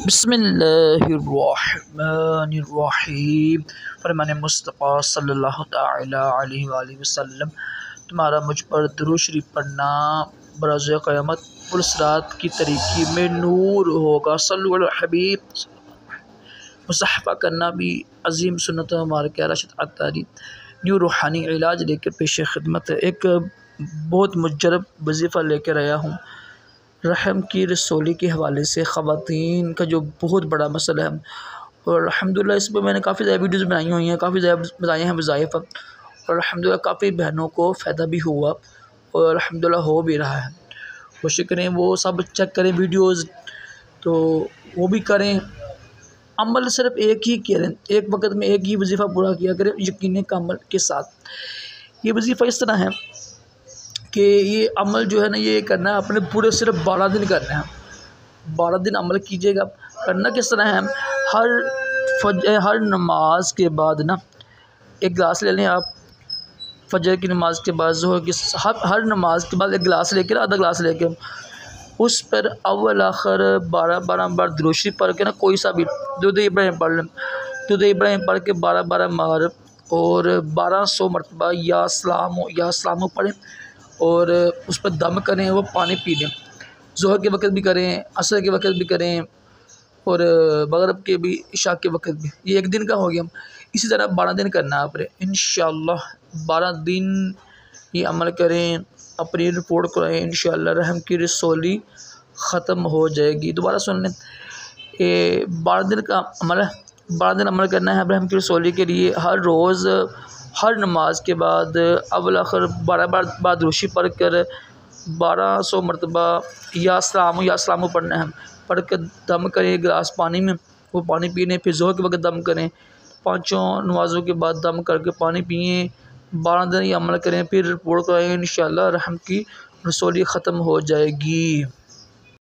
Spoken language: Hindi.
बिस्मिल्लाहिर्रहमानिर्रहीम। फरमान मुस्तफ़ा सल्लल्लाहु तआला अलैहि वसल्लम, तुम्हारा मुझ पर दुरूद शरीफ पढ़ना बरोज़ क़यामत पुरस्रात की तरीक़ी में नूर होगा। सल्लल्लाहु अलैहि हबीब। मुसाफ़ा करना भी अजीम सुन्नत मुबारक राशिद अत्तारी न्यू रूहानी इलाज लेकर पेश खिदमत है। एक बहुत मुजरब वजीफ़ा लेकर आया हूँ रहम की रसूली के हवाले से। ख़वातीन का जो बहुत बड़ा मसला है, और अल्हम्दुलिल्लाह इस पर मैंने काफ़ी ज़्यादा वीडियोज़ बनाई हुई हैं, काफ़ी ज़्यादा बताए हैं वज़ाइफ़, और अल्हम्दुलिल्लाह काफ़ी बहनों को फ़ायदा भी हुआ और अल्हम्दुलिल्लाह हो भी रहा है। कोशिश करें वो सब चेक करें वीडियोज़, तो वो भी करें। अमल सिर्फ एक ही करें, एक वक्त में एक ही वजीफ़ा पूरा किया करें यकीन कामल के साथ। ये वजीफ़ा इस तरह है कि ये अमल जो है ना, ये करना है अपने पूरे सिर्फ 12 दिन करना है। 12 दिन अमल कीजिएगा। करना किस तरह है, हर नमाज के बाद ना एक गिलास ले लें आप। फजर की नमाज के बाद, ज़ोहर की, हर नमाज के बाद एक गिलास लेकर, आधा गिलास लेकर उस पर अव्वल आखिर 12 बार दुरूद शरीफ पढ़ के ना, कोई सा भी दुरूद इब्राहिम पढ़ लें। दुरूद इब्राहिम पढ़ के 12 बार और 1200 मरतबा या सलाम पढ़ें और उस पर दम करें, वो पानी पी लें। ज़ोहर के वक़्त भी करें, असर के वक़्त भी करें, और मगरिब के भी, इशा के वक़्त भी। ये एक दिन का हो गया। इसी तरह 12 दिन करना है आपने इंशाअल्लाह। 12 दिन ये अमल करें, अपनी रिपोर्ट कराएँ, इंशाअल्लाह रहम की रसूली ख़त्म हो जाएगी। दोबारा सुन लें, ये 12 दिन का अमल है। 12 दिन अमल करना है रहम की रसूली के लिए। हर रोज़ हर नमाज के बाद अव्वल आखिर 12 बार दुरूद शरीफ पढ़ कर 1200 मरतबा या सलाम पढ़ना है। पढ़ कर दम करें गिलास पानी में, वो पानी पीने। फिर ज़ोहर के वक़्त दम करें, 5 नमाज़ों के बाद दम करके पानी पिएँ। 12 दिन ये अमल करें, फिर रिपोर्ट कराएँ, इंशाअल्लाह रहम की रसूली ख़त्म हो जाएगी।